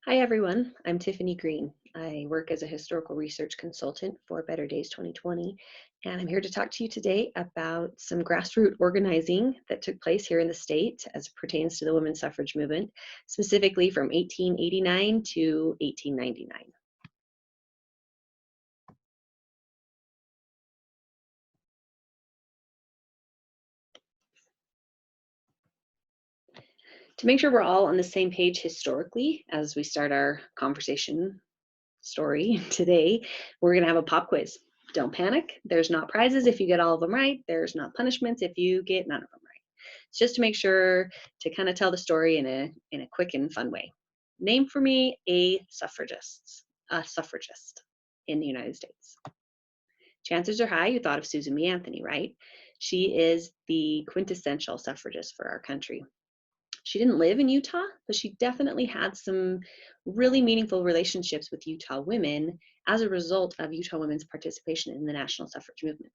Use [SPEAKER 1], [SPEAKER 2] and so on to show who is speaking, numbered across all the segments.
[SPEAKER 1] Hi, everyone. I'm Tiffany Greene. I work as a historical research consultant for Better Days 2020, and I'm here to talk to you today about some grassroots organizing that took place here in the state as it pertains to the women's suffrage movement, specifically from 1889 to 1899. To make sure we're all on the same page historically as we start our conversation story today, we're going to have a pop quiz. Don't panic. There's not prizes if you get all of them right. There's not punishments if you get none of them right. It's just to make sure to kind of tell the story in a quick and fun way. Name for me a suffragist in the United States. Chances are high you thought of Susan B. Anthony, right? She is the quintessential suffragist for our country. She didn't live in Utah, but she definitely had some really meaningful relationships with Utah women as a result of Utah women's participation in the national suffrage movement.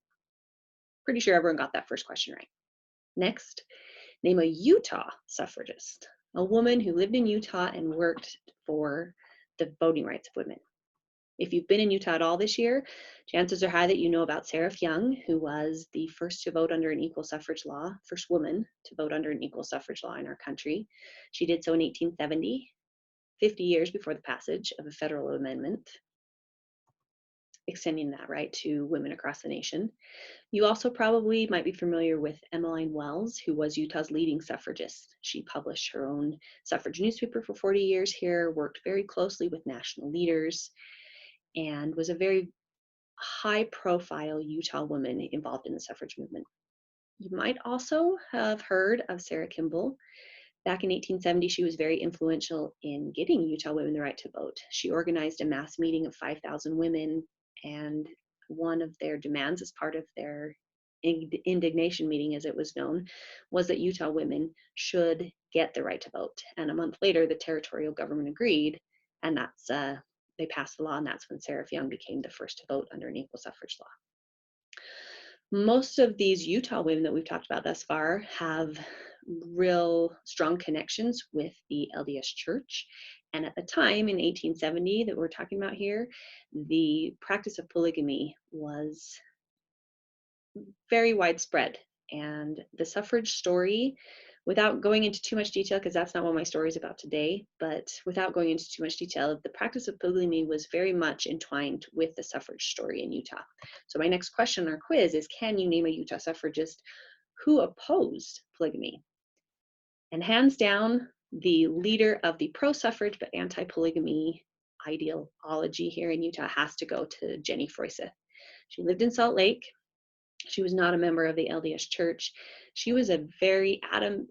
[SPEAKER 1] Pretty sure everyone got that first question right. Next, name a Utah suffragist, a woman who lived in Utah and worked for the voting rights of women. If you've been in Utah at all this year, chances are high that you know about Sarah Young, who was the first to vote under an equal suffrage law, first woman to vote under an equal suffrage law in our country. She did so in 1870, 50 years before the passage of a federal amendment, extending that right to women across the nation. You also probably might be familiar with Emmeline Wells, who was Utah's leading suffragist. She published her own suffrage newspaper for 40 years here, worked very closely with national leaders, and was a very high profile Utah woman involved in the suffrage movement. You might also have heard of Sarah Kimball. Back in 1870, she was very influential in getting Utah women the right to vote. She organized a mass meeting of 5,000 women, and one of their demands as part of their indignation meeting, as it was known, was that Utah women should get the right to vote. And a month later, the territorial government agreed, and they passed the law, and that's when Sarah Young became the first to vote under an equal suffrage law. Most of these Utah women that we've talked about thus far have real strong connections with the LDS Church. And at the time in 1870 that we're talking about here, the practice of polygamy was very widespread. And the suffrage story, without going into too much detail, because that's not what my story is about today, but without going into too much detail, the practice of polygamy was very much entwined with the suffrage story in Utah. So my next question on our quiz is, can you name a Utah suffragist who opposed polygamy? And hands down, the leader of the pro-suffrage but anti-polygamy ideology here in Utah has to go to Jenny Froisseth. She lived in Salt Lake. She was not a member of the LDS Church. She was a very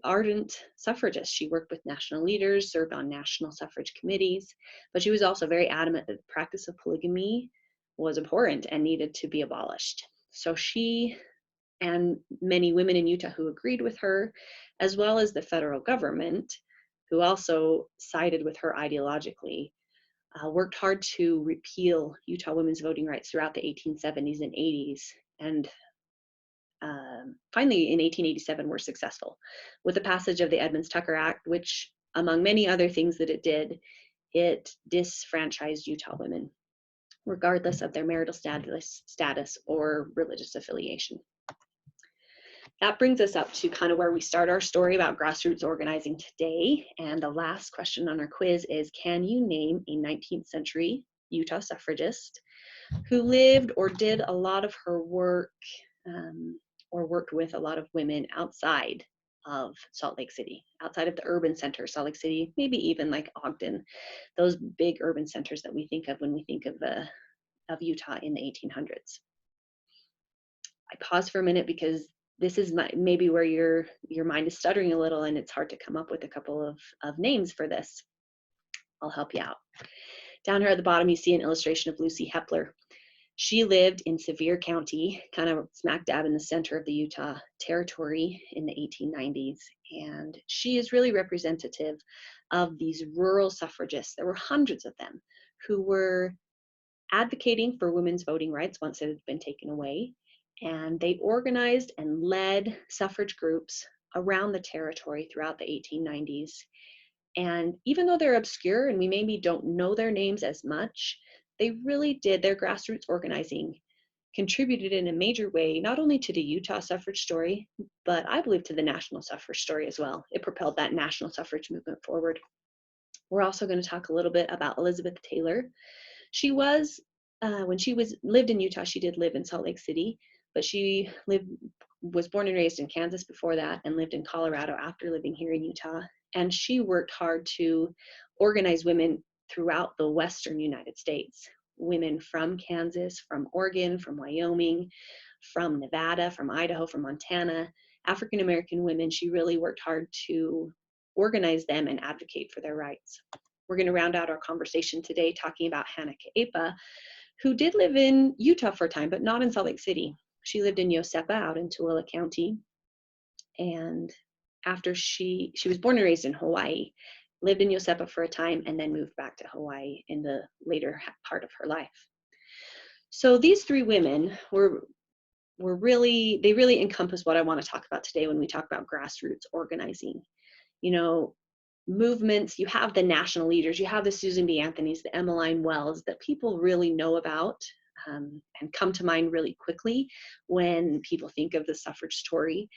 [SPEAKER 1] ardent suffragist. She worked with national leaders, served on national suffrage committees, but she was also very adamant that the practice of polygamy was abhorrent and needed to be abolished. So she and many women in Utah who agreed with her, as well as the federal government, who also sided with her ideologically, worked hard to repeal Utah women's voting rights throughout the 1870s and 80s. And finally, in 1887, were successful with the passage of the Edmunds-Tucker Act, which, among many other things that it did, it disfranchised Utah women, regardless of their marital status or religious affiliation. That brings us up to kind of where we start our story about grassroots organizing today. And the last question on our quiz is, can you name a 19th century Utah suffragist who lived or did a lot of her work or worked with a lot of women outside of Salt Lake City, outside of the urban center, Salt Lake City, maybe even like Ogden, those big urban centers that we think of when we think of Utah in the 1800s. I pause for a minute because this is maybe where your mind is stuttering a little and it's hard to come up with a couple of names for this. I'll help you out. Down here at the bottom, you see an illustration of Lucy Hepler. She lived in Sevier County, kind of smack dab in the center of the Utah Territory in the 1890s. And she is really representative of these rural suffragists. There were hundreds of them who were advocating for women's voting rights once it had been taken away. And they organized and led suffrage groups around the territory throughout the 1890s. And even though they're obscure and we maybe don't know their names as much, they really did, their grassroots organizing contributed in a major way, not only to the Utah suffrage story, but I believe to the national suffrage story as well. It propelled that national suffrage movement forward. We're also going to talk a little bit about Elizabeth Taylor. She was, when she lived in Utah, she did live in Salt Lake City, but she was born and raised in Kansas before that and lived in Colorado after living here in Utah. And she worked hard to organize women throughout the Western United States. Women from Kansas, from Oregon, from Wyoming, from Nevada, from Idaho, from Montana, African American women. She really worked hard to organize them and advocate for their rights. We're going to round out our conversation today talking about Hannah Caepa, who did live in Utah for a time, but not in Salt Lake City. She lived in Yosepa out in Tooele County. And after she was born and raised in Hawaii, lived in Yosepa for a time, and then moved back to Hawaii in the later part of her life. So these three women they really encompass what I want to talk about today when we talk about grassroots organizing. You know, movements, you have the national leaders, you have the Susan B. Anthonys, the Emmeline Wells that people really know about and come to mind really quickly when people think of the suffrage story.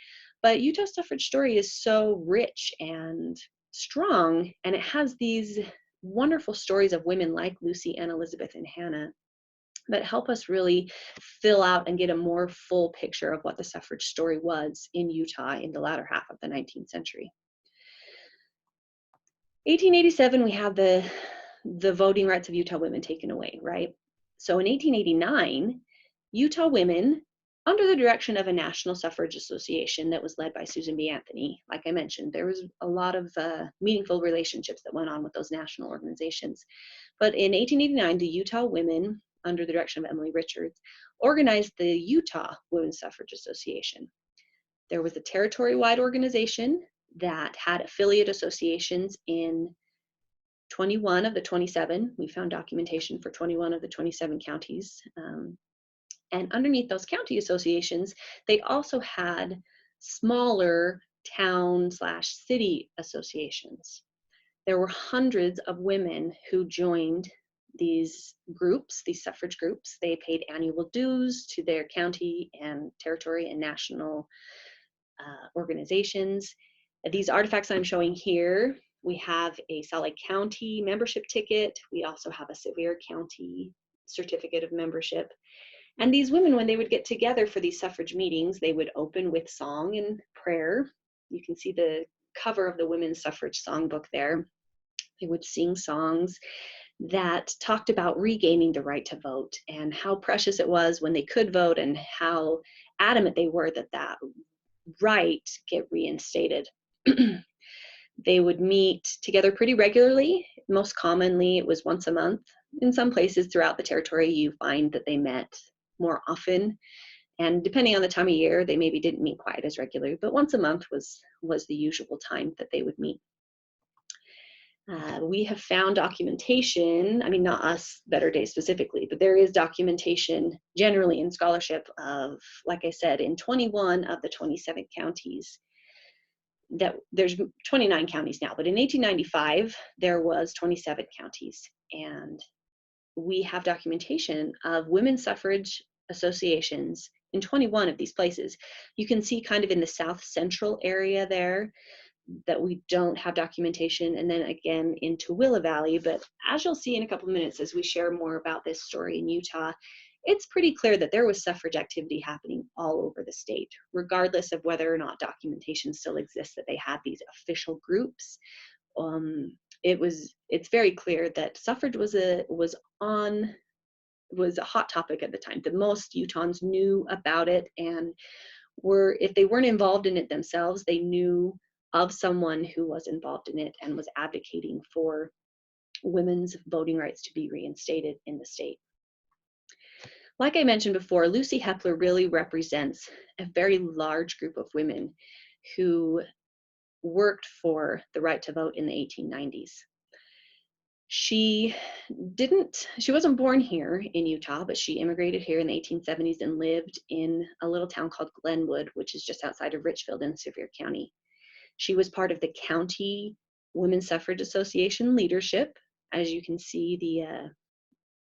[SPEAKER 1] But Utah's suffrage story is so rich and strong, and it has these wonderful stories of women like Lucy and Elizabeth and Hannah that help us really fill out and get a more full picture of what the suffrage story was in Utah in the latter half of the 19th century. 1887, we have the voting rights of Utah women taken away, right? So in 1889, Utah women, under the direction of a national suffrage association that was led by Susan B. Anthony, like I mentioned, there was a lot of meaningful relationships that went on with those national organizations. But in 1889, the Utah women, under the direction of Emily Richards, organized the Utah Women's Suffrage Association. There was a territory-wide organization that had affiliate associations in 21 of the 27. We found documentation for 21 of the 27 counties. And underneath those county associations, they also had smaller town/city associations. There were hundreds of women who joined these groups, these suffrage groups. They paid annual dues to their county and territory and national organizations. These artifacts I'm showing here, we have a Salt Lake County membership ticket. We also have a Sevier County certificate of membership. And these women, when they would get together for these suffrage meetings, they would open with song and prayer. You can see the cover of the Women's Suffrage Songbook there. They would sing songs that talked about regaining the right to vote and how precious it was when they could vote and how adamant they were that that right get reinstated. They would meet together pretty regularly. Most commonly, it was once a month. In some places throughout the territory, you find that they met more often. And depending on the time of year, they maybe didn't meet quite as regularly, but once a month was the usual time that they would meet. We have found documentation, I mean, not us, Better Day specifically, but there is documentation generally in scholarship of, like I said, in 21 of the 27 counties, that there's 29 counties now, but in 1895, there was 27 counties. And we have documentation of women's suffrage associations in 21 of these places. You can see kind of in the south central area there that we don't have documentation, and then again in Tooele Valley. But as you'll see in a couple of minutes as we share more about this story in Utah, it's pretty clear that there was suffrage activity happening all over the state, regardless of whether or not documentation still exists that they had these official groups. It's very clear that suffrage was a hot topic at the time. That most Utahns knew about it, and if they weren't involved in it themselves, they knew of someone who was involved in it and was advocating for women's voting rights to be reinstated in the state. Like I mentioned before, Lucy Hepler really represents a very large group of women who worked for the right to vote in the 1890s. She wasn't born here in Utah, but she immigrated here in the 1870s and lived in a little town called Glenwood, which is just outside of Richfield in Sevier County. She was part of the county Women's Suffrage Association leadership. As you can see,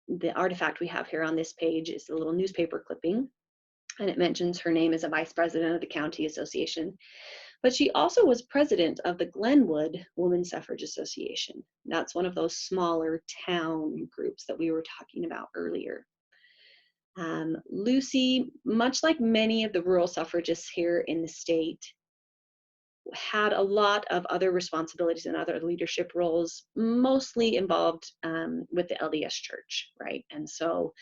[SPEAKER 1] the artifact we have here on this page is a little newspaper clipping, and it mentions her name as a vice president of the county association. But she also was president of the Glenwood Women's Suffrage Association. That's one of those smaller town groups that we were talking about earlier. Lucy, much like many of the rural suffragists here in the state, had a lot of other responsibilities and other leadership roles, mostly involved with the LDS Church, right? And so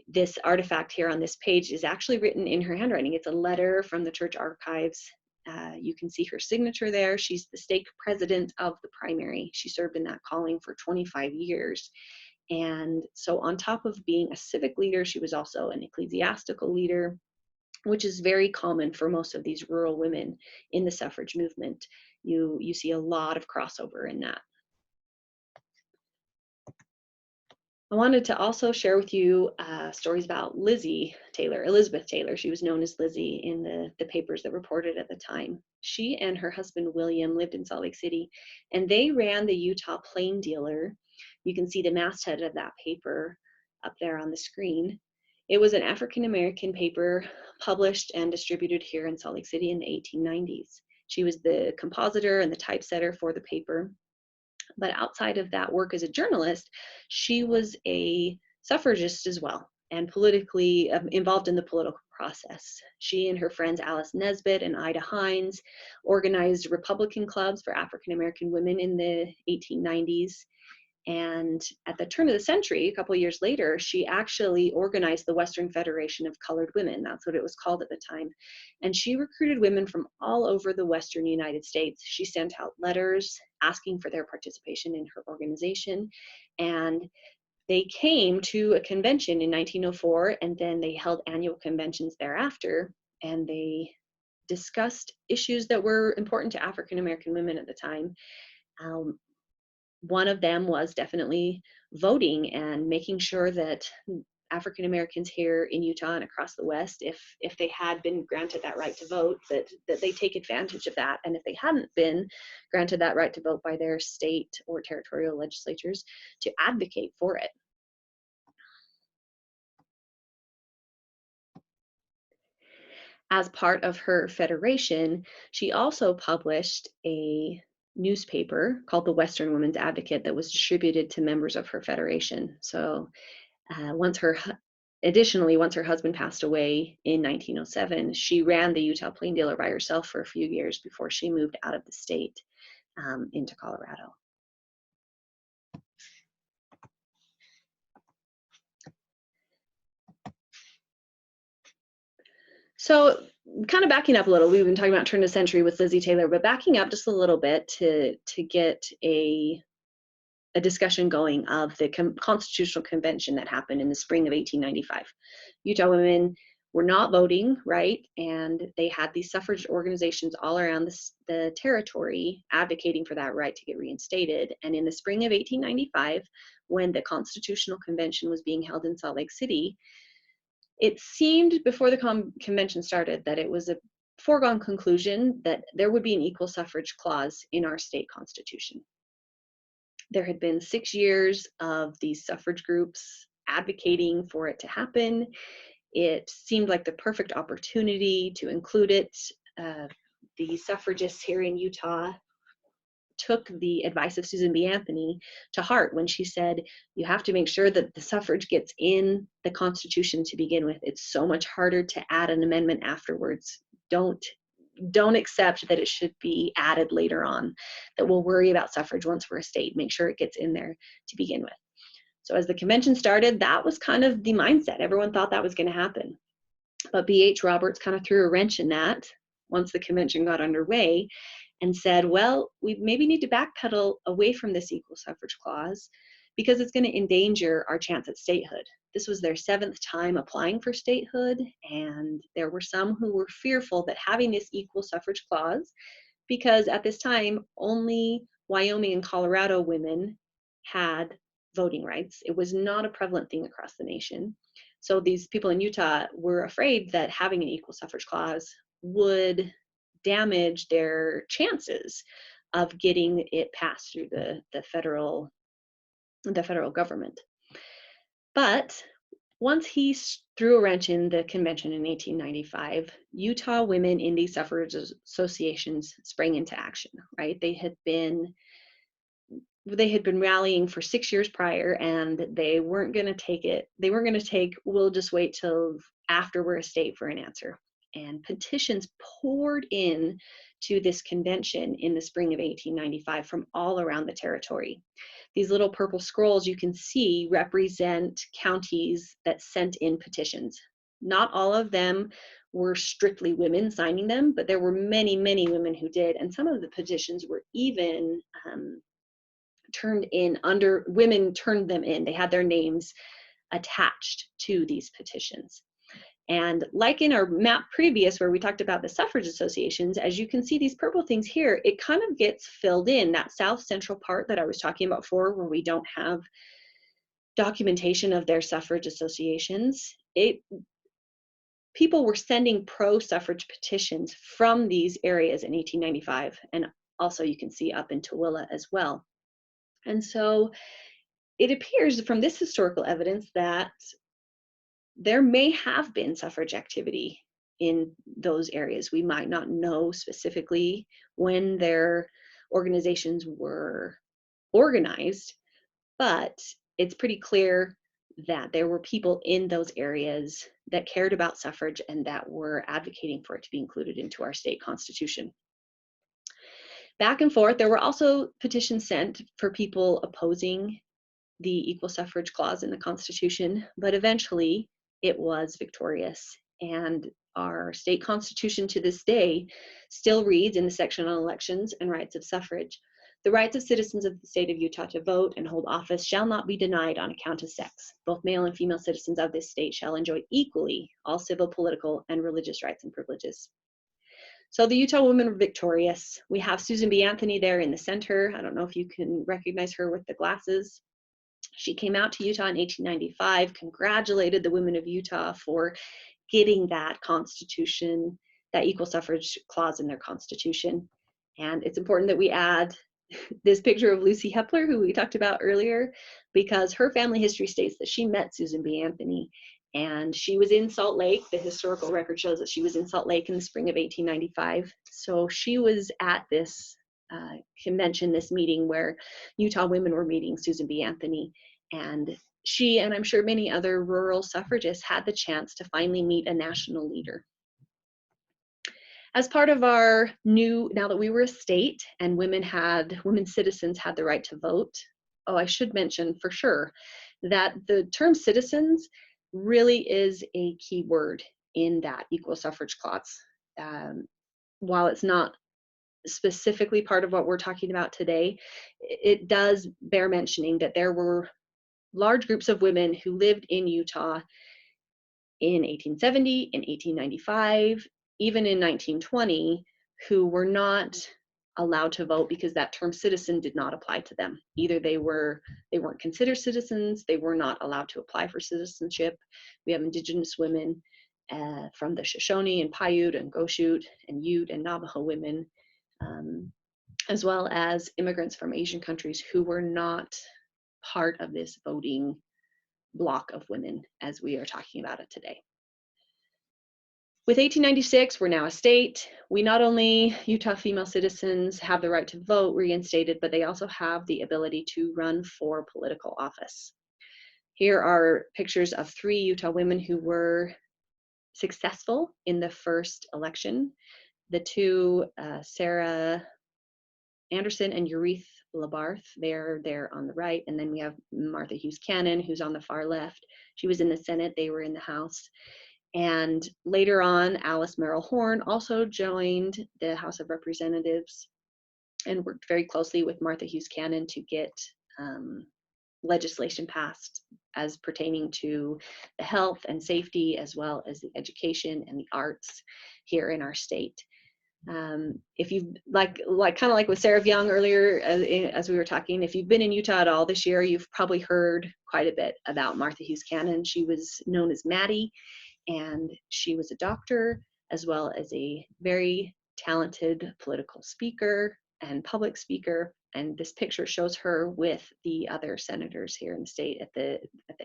[SPEAKER 1] this artifact here on this page is actually written in her handwriting. It's a letter from the church archives. You can see her signature there. She's the stake president of the primary. She served in that calling for 25 years. And so on top of being a civic leader, she was also an ecclesiastical leader, which is very common for most of these rural women in the suffrage movement. You see a lot of crossover in that. I wanted to also share with you stories about Lizzie Taylor, Elizabeth Taylor. She was known as Lizzie in the papers that reported at the time. She and her husband William lived in Salt Lake City, and they ran the Utah Plain Dealer. You can see the masthead of that paper up there on the screen. It was an African-American paper published and distributed here in Salt Lake City in the 1890s. She was the compositor and the typesetter for the paper. But outside of that work as a journalist, she was a suffragist as well, and politically involved in the political process. She and her friends Alice Nesbitt and Ida Hines organized Republican clubs for African American women in the 1890s. And at the turn of the century, a couple of years later, she actually organized the Western Federation of Colored Women. That's what it was called at the time. And she recruited women from all over the Western United States. She sent out letters asking for their participation in her organization. And they came to a convention in 1904, and then they held annual conventions thereafter. And they discussed issues that were important to African American women at the time. One of them was definitely voting and making sure that African Americans here in Utah and across the West, if they had been granted that right to vote, that they take advantage of that. And if they hadn't been granted that right to vote by their state or territorial legislatures, to advocate for it. As part of her federation, she also published a newspaper called the Western Women's Advocate that was distributed to members of her federation. So additionally, once her husband passed away in 1907, she ran the Utah Plain Dealer by herself for a few years before she moved out of the state into Colorado. So kind of backing up a little, we've been talking about turn of the century with Lizzie Taylor, but backing up just a little bit to get a discussion going of the Constitutional Convention that happened in the spring of 1895. Utah women were not voting, right? And they had these suffrage organizations all around the territory advocating for that right to get reinstated. And in the spring of 1895, when the Constitutional Convention was being held in Salt Lake City, it seemed before the convention started that it was a foregone conclusion that there would be an equal suffrage clause in our state constitution. There had been 6 years of these suffrage groups advocating for it to happen. It seemed like the perfect opportunity to include it. The suffragists here in Utah took the advice of Susan B. Anthony to heart when she said, you have to make sure that the suffrage gets in the Constitution to begin with. It's so much harder to add an amendment afterwards. Don't accept that it should be added later on, that we'll worry about suffrage once we're a state. Make sure it gets in there to begin with. So as the convention started, that was kind of the mindset. Everyone thought that was going to happen. But B.H. Roberts kind of threw a wrench in that once the convention got underway and said, well, we maybe need to backpedal away from this equal suffrage clause because it's going to endanger our chance at statehood. This was their 7th time applying for statehood, and there were some who were fearful that having this equal suffrage clause, because at this time, only Wyoming and Colorado women had voting rights. It was not a prevalent thing across the nation. So these people in Utah were afraid that having an equal suffrage clause would damage their chances of getting it passed through the federal government. But once he threw a wrench in the convention in 1895, Utah women in these suffrage associations sprang into action, right? They had been rallying for 6 years prior, and they weren't going to take it. They weren't going to take, we'll just wait till after we're a state for an answer. And petitions poured in to this convention in the spring of 1895 from all around the territory. These little purple scrolls you can see represent counties that sent in petitions. Not all of them were strictly women signing them, but there were many, many women who did. And some of the petitions were even turned in under, women turned them in. They had their names attached to these petitions. And like in our map previous, where we talked about the suffrage associations, as you can see these purple things here, it kind of gets filled in, that south central part that I was talking about before, where we don't have documentation of their suffrage associations. People were sending pro-suffrage petitions from these areas in 1895, and also you can see up in Tooele as well. And so it appears from this historical evidence that there may have been suffrage activity in those areas. We might not know specifically when their organizations were organized, but it's pretty clear that there were people in those areas that cared about suffrage and that were advocating for it to be included into our state constitution. Back and forth, there were also petitions sent for people opposing the equal suffrage clause in the Constitution, but eventually it was victorious. And our state constitution to this day still reads in the section on elections and rights of suffrage, the rights of citizens of the state of Utah to vote and hold office shall not be denied on account of sex. Both male and female citizens of this state shall enjoy equally all civil, political, and religious rights and privileges. So the Utah women were victorious. We have Susan B. Anthony there in the center. I don't know if you can recognize her with the glasses. She came out to Utah in 1895, congratulated the women of Utah for getting that constitution, that equal suffrage clause in their constitution. And it's important that we add this picture of Lucy Hepler, who we talked about earlier, because her family history states that she met Susan B. Anthony, and she was in Salt Lake. The historical record shows that she was in Salt Lake in the spring of 1895. So she was at this convention, this meeting where Utah women were meeting Susan B. Anthony, and she, and I'm sure many other rural suffragists, had the chance to finally meet a national leader. As part of our now that we were a state and women citizens had the right to vote, I should mention for sure that the term citizens really is a key word in that equal suffrage clause. While it's not specifically part of what we're talking about today, it does bear mentioning that there were large groups of women who lived in Utah in 1870, in 1895, even in 1920, who were not allowed to vote because that term citizen did not apply to them. Either they weren't considered citizens, they were not allowed to apply for citizenship. We have Indigenous women from the Shoshone and Paiute and Goshute and Ute and Navajo women, as well as immigrants from Asian countries who were not part of this voting block of women as we are talking about it today. With 1896, we're now a state. We not only, Utah female citizens, have the right to vote reinstated, but they also have the ability to run for political office. Here are pictures of 3 Utah women who were successful in the first election. The 2, Sarah Anderson and Ureth Labarth, they're there on the right. And then we have Martha Hughes Cannon, who's on the far left. She was in the Senate, they were in the House. And later on, Alice Merrill Horn also joined the House of Representatives and worked very closely with Martha Hughes Cannon to get legislation passed as pertaining to the health and safety, as well as the education and the arts here in our state. If you've kind of like with Sarah Young earlier, as we were talking, if you've been in Utah at all this year, you've probably heard quite a bit about Martha Hughes Cannon. She was known as Maddie, and she was a doctor as well as a very talented political speaker, and public speaker. And this picture shows her with the other senators here in the state at the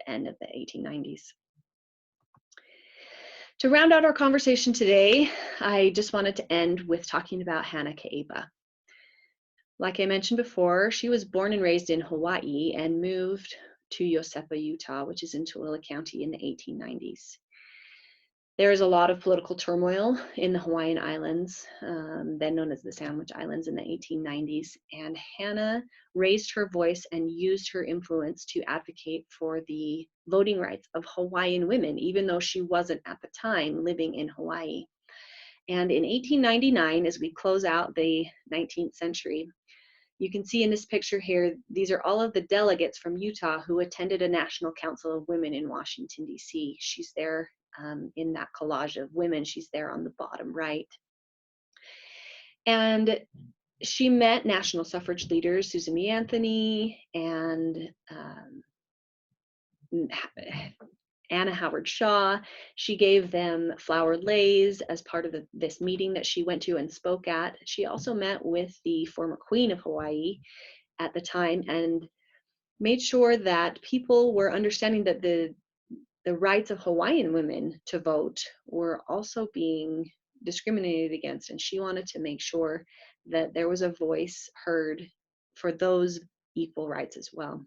[SPEAKER 1] end of the 1890s. To round out our conversation today, I just wanted to end with talking about Hannah Ka'epa. Like I mentioned before, she was born and raised in Hawaii and moved to Yosepa, Utah, which is in Tooele County, in the 1890s. There is a lot of political turmoil in the Hawaiian Islands, then known as the Sandwich Islands, in the 1890s, and Hannah raised her voice and used her influence to advocate for the voting rights of Hawaiian women, even though she wasn't at the time living in Hawaii. And in 1899, as we close out the 19th century, you can see in this picture here, these are all of the delegates from Utah who attended a National Council of Women in Washington, D.C. She's there in that collage of women. She's there on the bottom right. And she met national suffrage leaders, Susan B. Anthony and Anna Howard Shaw. She gave them flowered leis as part of this meeting that she went to and spoke at. She also met with the former Queen of Hawaii at the time and made sure that people were understanding that the rights of Hawaiian women to vote were also being discriminated against. And she wanted to make sure that there was a voice heard for those equal rights as well.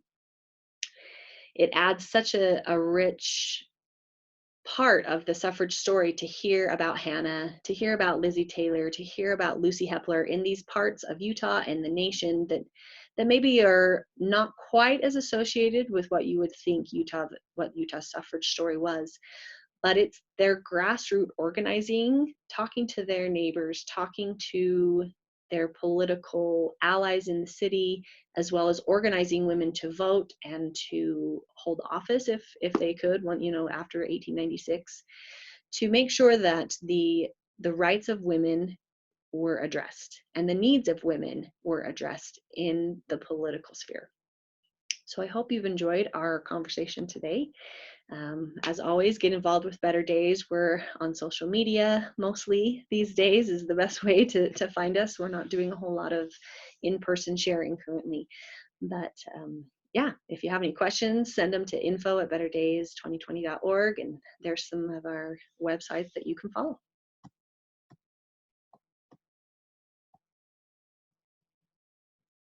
[SPEAKER 1] It adds such a rich part of the suffrage story to hear about Hannah, to hear about Lizzie Taylor, to hear about Lucy Hepler in these parts of Utah and the nation that maybe are not quite as associated with what you would think what Utah's suffrage story was. But it's their grassroots organizing, talking to their neighbors, talking to their political allies in the city, as well as organizing women to vote and to hold office if they could, after 1896, to make sure that the rights of women were addressed and the needs of women were addressed in the political sphere. So I hope you've enjoyed our conversation today. As always, get involved with Better Days. We're on social media mostly these days is the best way to find us. We're not doing a whole lot of in-person sharing currently. But yeah, if you have any questions, send them to info@betterdays2020.org, and there's some of our websites that you can follow.